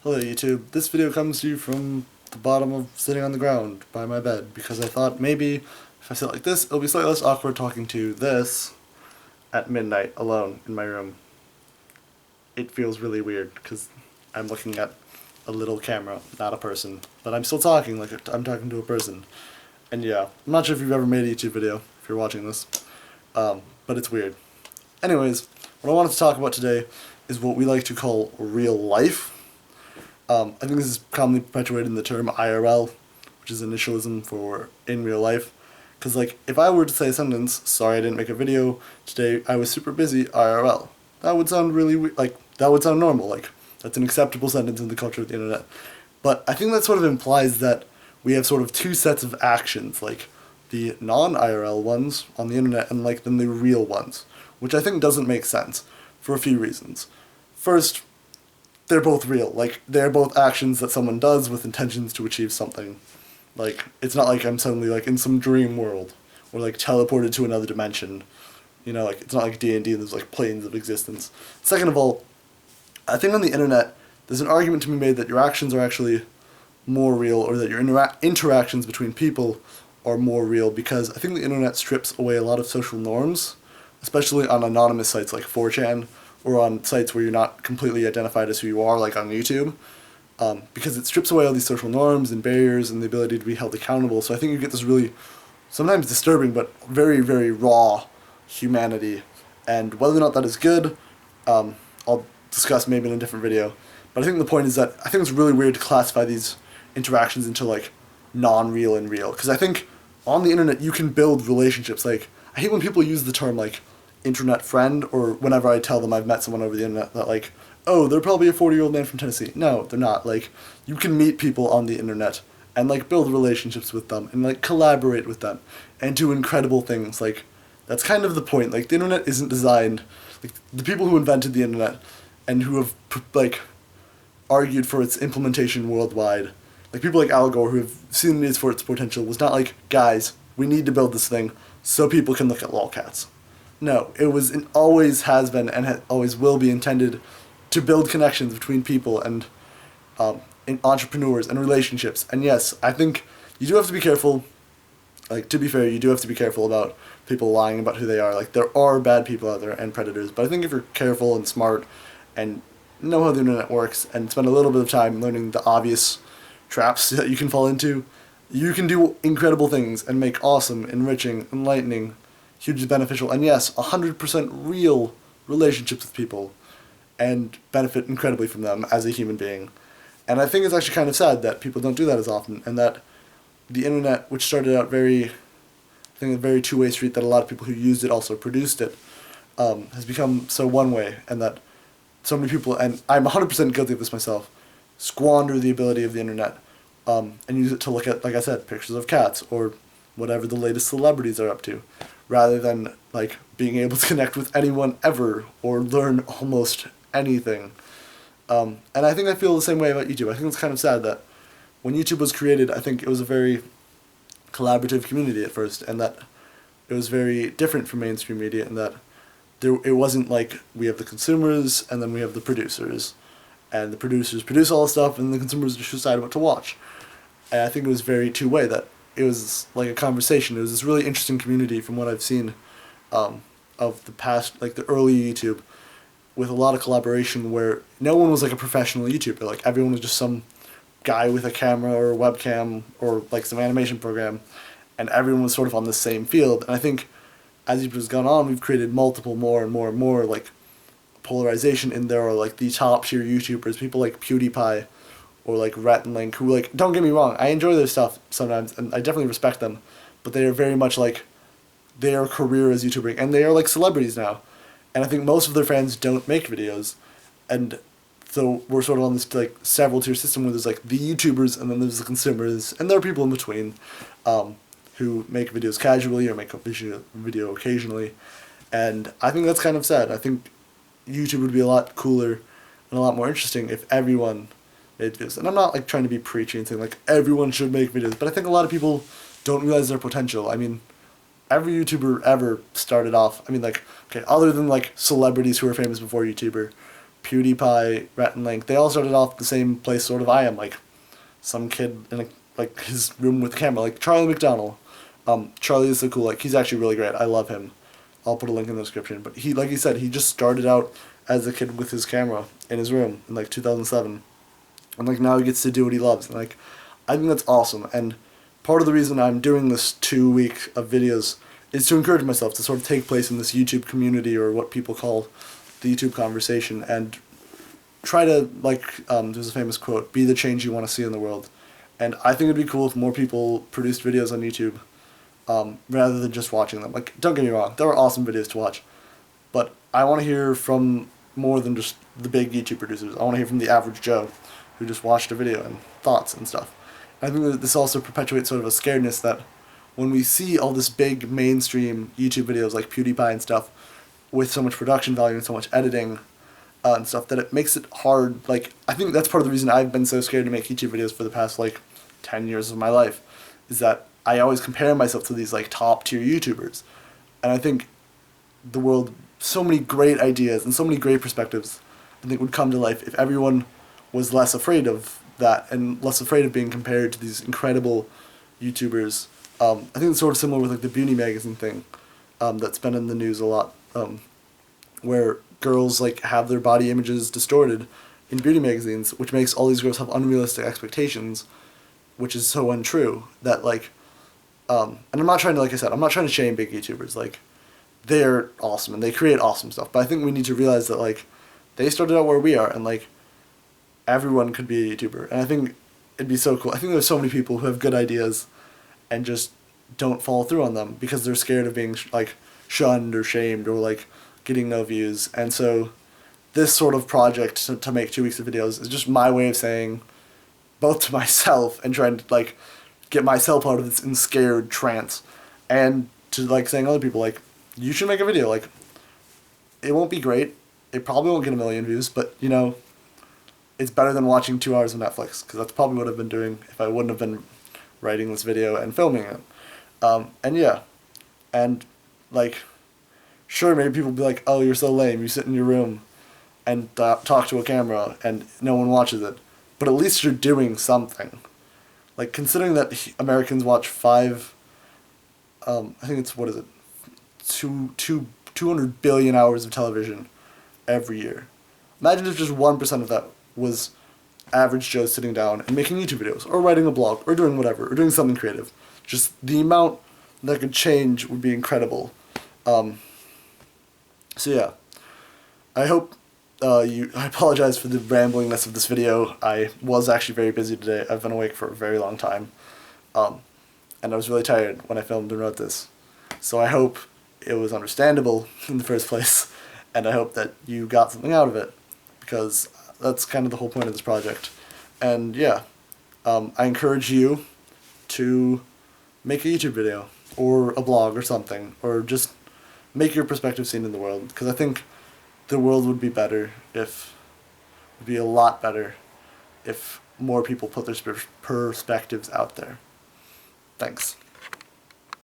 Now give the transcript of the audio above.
Hello YouTube, this video comes to you from the bottom of sitting on the ground by my bed because I thought maybe if I sit like this it'll be slightly less awkward talking to this at midnight alone in my room. It feels really weird because I'm looking at a little camera, not a person, but I'm still talking like I'm talking to a person. And yeah, I'm not sure if you've ever made a YouTube video if you're watching this, but it's weird. Anyways, what I wanted to talk about today is what we like to call real life. I think this is commonly perpetuated in the term IRL, which is initialism for in real life. Because, like, if I were to say a sentence, sorry I didn't make a video today, I was super busy, IRL, that would sound really that would sound normal, like, that's an acceptable sentence in the culture of the internet. But I think that sort of implies that we have sort of two sets of actions, like, the non-IRL ones on the internet and, like, then the real ones, which I think doesn't make sense, for a few reasons. First, they're both real. Like, they're both actions that someone does with intentions to achieve something. Like, it's not like I'm suddenly, like, in some dream world, or, like, teleported to another dimension. You know, like, it's not like D&D, there's, like, planes of existence. Second of all, I think on the internet, there's an argument to be made that your actions are actually more real, or that your interactions between people are more real, because I think the internet strips away a lot of social norms, especially on anonymous sites like 4chan, or on sites where you're not completely identified as who you are, like on YouTube, because it strips away all these social norms and barriers and the ability to be held accountable. So I think you get this really, sometimes disturbing, but very, very raw humanity. And whether or not that is good, I'll discuss maybe in a different video. But I think the point is that I think it's really weird to classify these interactions into, like, non-real and real. Because I think on the internet you can build relationships. Like, I hate when people use the term, like, internet friend, or whenever I tell them I've met someone over the internet that, like, oh, they're probably a 40-year-old man from Tennessee. No, they're not. Like, you can meet people on the internet and, like, build relationships with them and, like, collaborate with them and do incredible things. Like, that's kind of the point. Like, the internet isn't designed, like, the people who invented the internet and who have, like, argued for its implementation worldwide, like people like Al Gore who have seen it for its potential, was not like, guys, we need to build this thing so people can look at lolcats. No, it was, and always has been, and always will be intended to build connections between people and in entrepreneurs and relationships. And yes, I think you do have to be careful. Like, to be fair, you do have to be careful about people lying about who they are. Like, there are bad people out there and predators, but I think if you're careful and smart and know how the internet works and spend a little bit of time learning the obvious traps that you can fall into, you can do incredible things and make awesome, enriching, enlightening, hugely beneficial, and yes, 100% real relationships with people, and benefit incredibly from them as a human being. And I think it's actually kind of sad that people don't do that as often, and that the internet, which started out I think a very two-way street, that a lot of people who used it also produced it, has become so one-way, and that so many people, and I'm 100% guilty of this myself, squander the ability of the internet, and use it to look at, like I said, pictures of cats, or whatever the latest celebrities are up to, rather than, like, being able to connect with anyone ever, or learn almost anything. And I think I feel the same way about YouTube. I think it's kind of sad that when YouTube was created, I think it was a very collaborative community at first, and that it was very different from mainstream media, and that it wasn't like we have the consumers, and then we have the producers, and the producers produce all the stuff, and the consumers just decide what to watch. And I think it was very two-way, that it was like a conversation. It was this really interesting community from what I've seen of the past, like the early YouTube, with a lot of collaboration where no one was like a professional YouTuber. Like, everyone was just some guy with a camera or a webcam or like some animation program, and everyone was sort of on the same field. And I think as YouTube has gone on, we've created multiple more and more and more, like, polarization in there, or like the top tier YouTubers, people like PewDiePie or like Rhett and Link, who, like, don't get me wrong, I enjoy their stuff sometimes and I definitely respect them, but they are very much like their career as YouTubing, and they are like celebrities now, and I think most of their fans don't make videos, and so we're sort of on this, like, several tier system where there's, like, the YouTubers and then there's the consumers, and there are people in between who make videos casually or make a video occasionally, and I think that's kind of sad. I think YouTube would be a lot cooler and a lot more interesting if everyone made videos. And I'm not, like, trying to be preachy and saying, like, everyone should make videos, but I think a lot of people don't realize their potential. I mean, every YouTuber ever started off, I mean, like, okay, other than, like, celebrities who were famous before YouTuber, PewDiePie, Rhett and Link, they all started off the same place sort of I am, like some kid in like his room with a camera, like Charlie McDonald. Charlie is so cool, like he's actually really great. I love him. I'll put a link in the description. But he, like he said, he just started out as a kid with his camera in his room in like 2007. And like now he gets to do what he loves. And like I think that's awesome. And part of the reason I'm doing this 2 week of videos is to encourage myself to sort of take place in this YouTube community, or what people call the YouTube conversation, and try to, like, there's a famous quote, be the change you want to see in the world. And I think it'd be cool if more people produced videos on YouTube, rather than just watching them. Like, don't get me wrong, there are awesome videos to watch, but I want to hear from more than just the big YouTube producers. I want to hear from the average Joe who just watched a video and thoughts and stuff. I think that this also perpetuates sort of a scaredness that when we see all this big mainstream YouTube videos like PewDiePie and stuff with so much production value and so much editing and stuff, that it makes it hard. Like, I think that's part of the reason I've been so scared to make YouTube videos for the past like 10 years of my life, is that I always compare myself to these like top tier YouTubers. And I think the world, so many great ideas and so many great perspectives I think would come to life if everyone was less afraid of that and less afraid of being compared to these incredible YouTubers. I think it's sort of similar with like the Beauty Magazine thing, that's been in the news a lot, where girls like have their body images distorted in beauty magazines, which makes all these girls have unrealistic expectations, which is so untrue. That like, and I'm not trying to, like I said, I'm not trying to shame big YouTubers. Like, they're awesome and they create awesome stuff, but I think we need to realize that like they started out where we are, and like everyone could be a YouTuber. And I think it'd be so cool. I think there's so many people who have good ideas and just don't follow through on them because they're scared of being like shunned or shamed or like getting no views. And so this sort of project to make 2 weeks of videos is just my way of saying, both to myself and trying to like get myself out of this scared trance, and to like saying other people like, you should make a video. Like, it won't be great, it probably won't get 1 million views, but you know, it's better than watching 2 hours of Netflix, because that's probably what I've been doing if I wouldn't have been writing this video and filming it. And yeah, and like, sure, maybe people will be like, oh, you're so lame, you sit in your room and talk to a camera and no one watches it, but at least you're doing something. Like, considering that Americans watch 200 billion hours of television every year. Imagine if just 1% of that was average Joe sitting down and making YouTube videos, or writing a blog, or doing whatever, or doing something creative. Just the amount that could change would be incredible. So yeah, I hope I apologize for the ramblingness of this video. I was actually very busy today. I've been awake for a very long time, and I was really tired when I filmed and wrote this. So I hope it was understandable in the first place, and I hope that you got something out of it, because that's kind of the whole point of this project. And yeah, I encourage you to make a YouTube video, or a blog, or something, or just make your perspective seen in the world, because I think the world would be a lot better if more people put their perspectives out there. Thanks.